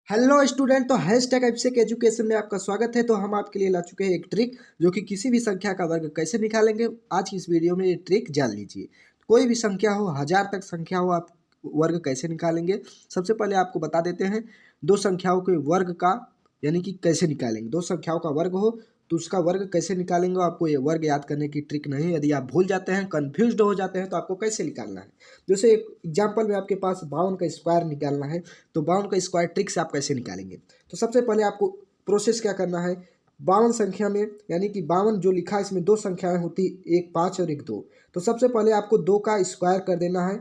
Hello student. तो hashtag एब्सेक education में आपका स्वागत है। तो हम आपके लिए ला चुके हैं एक ट्रिक जो कि किसी भी संख्या का वर्ग कैसे निकालेंगे। आज की इस वीडियो में ये ट्रिक जान लीजिए। कोई भी संख्या हो, 1000 तक संख्या हो, आप वर्ग कैसे निकालेंगे। सबसे पहले आपको बता देते हैं दो संख्याओं के वर्ग का यानी कि कैसे निकालेंगे। दो संख्याओं का वर्ग हो तो उसका वर्ग कैसे निकालेंगे। आपको ये वर्ग याद करने की ट्रिक नहीं, यदि आप भूल जाते हैं, कन्फ्यूज्ड हो जाते हैं तो आपको कैसे निकालना है। जैसे एक एग्जाम्पल में आपके पास 52 का स्क्वायर निकालना है तो 52 का स्क्वायर ट्रिक से आप कैसे निकालेंगे। तो सबसे पहले आपको प्रोसेस क्या करना है। 52 संख्या में यानी कि 52 जो लिखा है इसमें दो संख्याएं होती, एक 5 और एक 2। तो सबसे पहले आपको 2 का स्क्वायर कर देना है।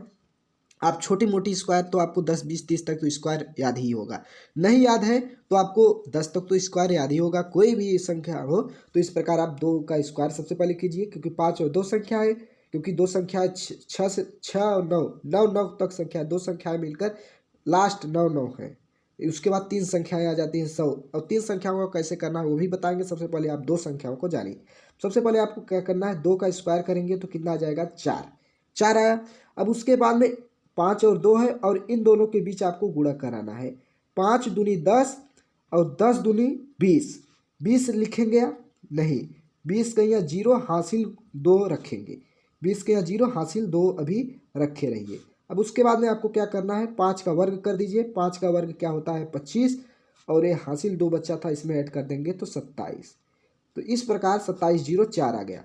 आप छोटी मोटी स्क्वायर तो आपको 10 20 30 तक तो स्क्वायर याद ही होगा। नहीं याद है तो आपको 10 तक तो स्क्वायर याद ही होगा। कोई भी संख्या हो तो इस प्रकार आप 2 का स्क्वायर सबसे पहले कीजिए, क्योंकि 5 और 2 संख्या है, क्योंकि दो संख्या छः से 6 और 9 9 9 तक संख्या, दो संख्याएं मिलकर लास्ट 9 9 है। उसके बाद 3 संख्याएं आ जाती हैं 100। और 3 संख्याओं को कैसे करना है वो भी बताएंगे। सबसे पहले आप 2 संख्याओं को जानिए। सबसे पहले आपको क्या करना है, 2 का स्क्वायर करेंगे तो कितना आ जाएगा, 4। 4 आया। अब उसके बाद में 5 और 2 है और इन दोनों के बीच आपको गुणा कराना है। 5 दूनी 10 और 10 दूनी 20। 20 लिखेंगे या नहीं, 20 का यहाँ 0 हासिल 2 रखेंगे। 20 के यहाँ 0 हासिल 2 अभी रखे रहिए। अब उसके बाद में आपको क्या करना है, 5 का वर्ग कर दीजिए। 5 का वर्ग क्या होता है, 25। और ये हासिल 2 बच्चा था, इसमें ऐड कर देंगे तो 27। तो इस प्रकार 27 0 4 आ गया।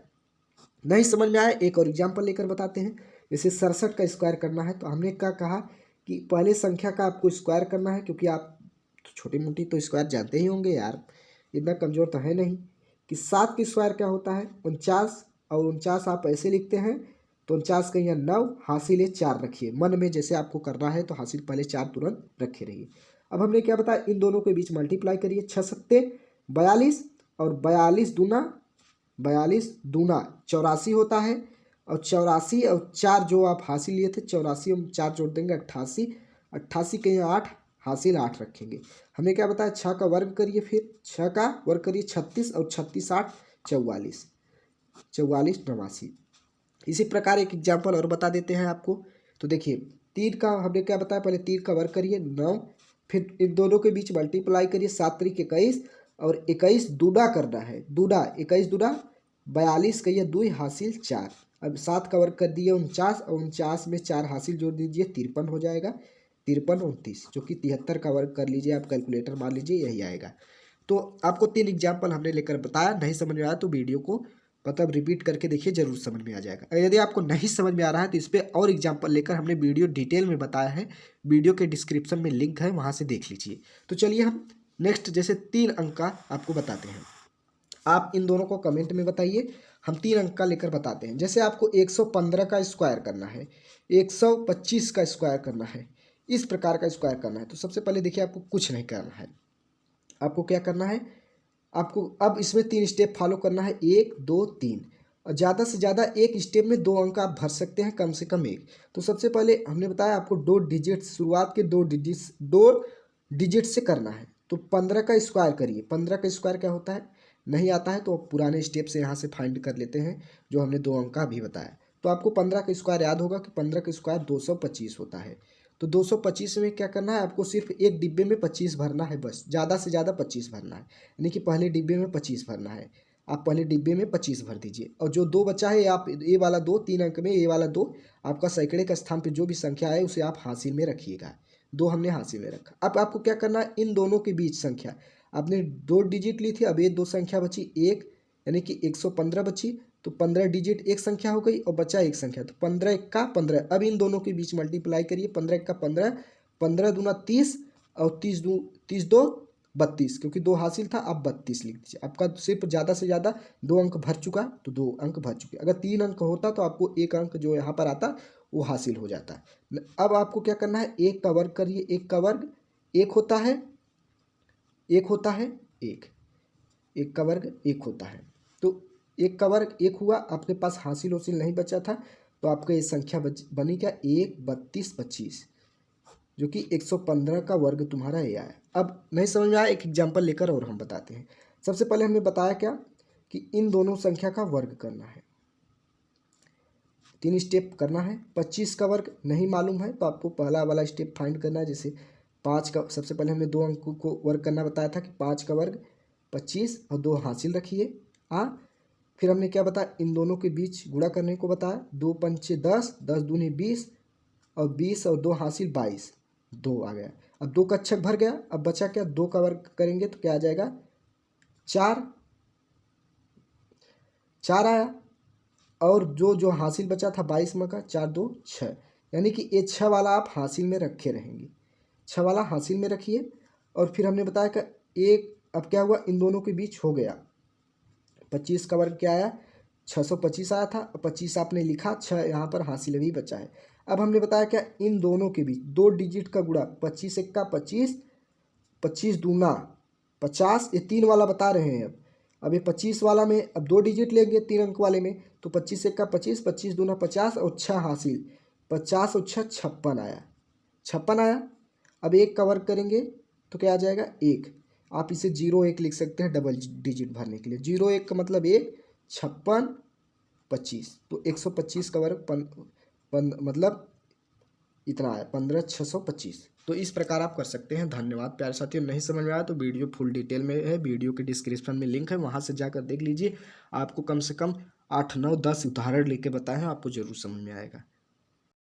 नहीं समझ में आया, एक और एग्जाम्पल लेकर बताते हैं। जैसे 67 का स्क्वायर करना है तो हमने क्या कहा कि पहले संख्या का आपको स्क्वायर करना है, क्योंकि आप छोटी मोटी तो स्क्वायर जानते ही होंगे यार, इतना कमज़ोर तो है नहीं। कि 7 का स्क्वायर क्या होता है, 49। और 49 आप ऐसे लिखते हैं तो 49 का यहाँ 9 हासिल 4 रखिए। मन में जैसे आपको करना है तो हासिल पहले 4 तुरंत रखे रहिए। अब हमने क्या बताया, इन दोनों के बीच मल्टीप्लाई करिए। 6 सत्ते 42 और 42 दूना 84 होता है। और 84 और 4 जो आप हासिल लिए थे, 84 हम 4 जोड़ देंगे 88। 88 के यहाँ 8 हासिल 8 रखेंगे। हमें क्या बताया, 6 का वर्ग करिए, फिर 6 का वर्ग करिए 36 और 36 8 44 44 89। इसी प्रकार एक एग्जाम्पल और बता देते हैं आपको। तो देखिए 3 का हमने क्या बताया, पहले 3 का वर्ग करिए 9, फिर इन दोनों के बीच मल्टीप्लाई करिए 7 3 21 और 21 दूना करना है। दूना 21 दूना 42 का ये 2 हासिल 4। अब 7 का वर्ग कर दिए 49 और 49 में 4 हासिल जोड़ दीजिए 53 हो जाएगा। 53 29 जो कि 73 का वर्ग कर लीजिए, आप कैलकुलेटर मार लीजिए, यही आएगा। तो आपको 3 एग्जाम्पल हमने लेकर बताया। नहीं समझ में आया तो वीडियो को मतलब रिपीट करके देखिए, जरूर समझ में आ जाएगा। और यदि आपको नहीं समझ में आ रहा है तो इस पर और एग्जाम्पल लेकर हमने वीडियो डिटेल में बताया है। वीडियो के डिस्क्रिप्शन में लिंक है, वहाँ से देख लीजिए। तो चलिए हम नेक्स्ट जैसे 3 अंक का आपको बताते हैं। आप इन दोनों को कमेंट में बताइए। हम 3 अंक का लेकर बताते हैं। जैसे आपको 115 का स्क्वायर करना है, 125 का स्क्वायर करना है, इस प्रकार का स्क्वायर करना है। तो सबसे पहले देखिए आपको कुछ नहीं करना है। आपको क्या करना है, आपको अब इसमें 3 स्टेप फॉलो करना है, 1 2 3। और ज़्यादा से ज़्यादा एक स्टेप में 2 अंक आप भर सकते हैं, कम से कम एक। तो सबसे पहले हमने बताया आपको 2 डिजिट, शुरुआत के 2 डिजिट से करना है। तो 15 का स्क्वायर करिए। 15 का स्क्वायर क्या होता है, नहीं आता है तो पुराने स्टेप से यहाँ से फाइंड कर लेते हैं, जो हमने 2 अंक का अभी बताया। तो आपको 15 का स्क्वायर याद होगा कि 15 का स्क्वायर 225 होता है। तो 225 में क्या करना है, आपको सिर्फ एक डिब्बे में 25 भरना है, बस ज़्यादा से ज़्यादा 25 भरना है। यानी कि पहले डिब्बे में 25 भरना है। आप पहले डिब्बे में 25 भर दीजिए। और जो 2 बचा है, आप ये वाला 2 3 अंक में, ये वाला 2 आपका सैकड़े का स्थान पे जो भी संख्या है उसे आप हासिल में रखिएगा। 2 हमने हासिल में रखा। अब आपको क्या करना है, इन दोनों के बीच संख्या आपने 2 डिजिट ली थी, अब ये 2 संख्या बची, एक यानी कि 115 बची। तो 15 डिजिट एक संख्या हो गई और बचा एक संख्या, तो 15 1 का 15। अब इन दोनों के बीच मल्टीप्लाई करिए, 15 1 का 15, 15 दूना 30 और 30 2 32, क्योंकि 2 हासिल था, आप 32 लिख दीजिए। आपका सिर्फ ज़्यादा से ज़्यादा 2 अंक भर चुका, तो 2 अंक भर चुके। अगर 3 अंक होता तो आपको 1 अंक जो यहाँ पर आता वो हासिल हो जाता है। अब आपको क्या करना है, 1 का वर्ग करिए। 1 का वर्ग 1 होता है, 1 होता है 1। 1 का वर्ग 1 होता है। तो 1 का वर्ग 1 हुआ, आपके पास हासिल हासिल नहीं बचा था, तो आपका ये संख्या बनी क्या, 1 32 25, जो कि 115 का वर्ग तुम्हारा ये आया। अब नहीं समझ में आया, एक एग्जाम्पल लेकर और हम बताते हैं। सबसे पहले हमने बताया क्या कि इन दोनों संख्या का वर्ग करना है। 3 स्टेप करना है। 25 का वर्ग नहीं मालूम है तो आपको पहला वाला स्टेप फाइंड करना है। जैसे 5 का सबसे पहले हमने 2 अंकों को वर्ग करना बताया था कि 5 का वर्ग 25 और 2 हासिल रखिए। फिर हमने क्या बताया, इन दोनों के बीच गुणा करने को बताया। 2 पंचे 10, 10 दूनी 20 और 20 और 2 हासिल 22, 2 आ गया। अब 2 का छक भर गया। अब बचा क्या, 2 का वर्ग करेंगे तो क्या आ जाएगा, 4 आया। और जो जो हासिल बचा था 22 में का 4 2 6, यानी कि ये 6 वाला आप हासिल में रखे रहेंगे। 6 वाला हासिल में रखिए। और फिर हमने बताया कि एक, अब क्या हुआ, इन दोनों के बीच हो गया। 25 का वर्ग क्या आया, 625 आया था। 25 आपने लिखा, 6 यहाँ पर हासिल भी बचा है। अब हमने बताया क्या, इन दोनों के बीच 2 डिजिट का गुणा, 25 एक का 25, 25 दूना 50, ये 3 वाला बता रहे हैं। अब ये 25 वाला में अब 2 डिजिट लेंगे 3 अंक वाले में, तो 25 एक का 25, 25 दूना 50 और 6 हासिल, 50 और 6 56 आया, 56 आया। अब 1 का वर्ग करेंगे तो क्या आ जाएगा, 1। आप इसे 0 1 लिख सकते हैं डबल डिजिट भरने के लिए। 0 1 का मतलब 1, 56 25, तो 125 का वर्ग मतलब इतना आया, 15,625। तो इस प्रकार आप कर सकते हैं। धन्यवाद प्यारे साथियों। नहीं समझ में आया तो वीडियो फुल डिटेल में है, वीडियो के डिस्क्रिप्शन में लिंक है, वहाँ से जाकर देख लीजिए। आपको कम से कम 8 9 10 उदाहरण लेके बताए हैं, आपको जरूर समझ में आएगा।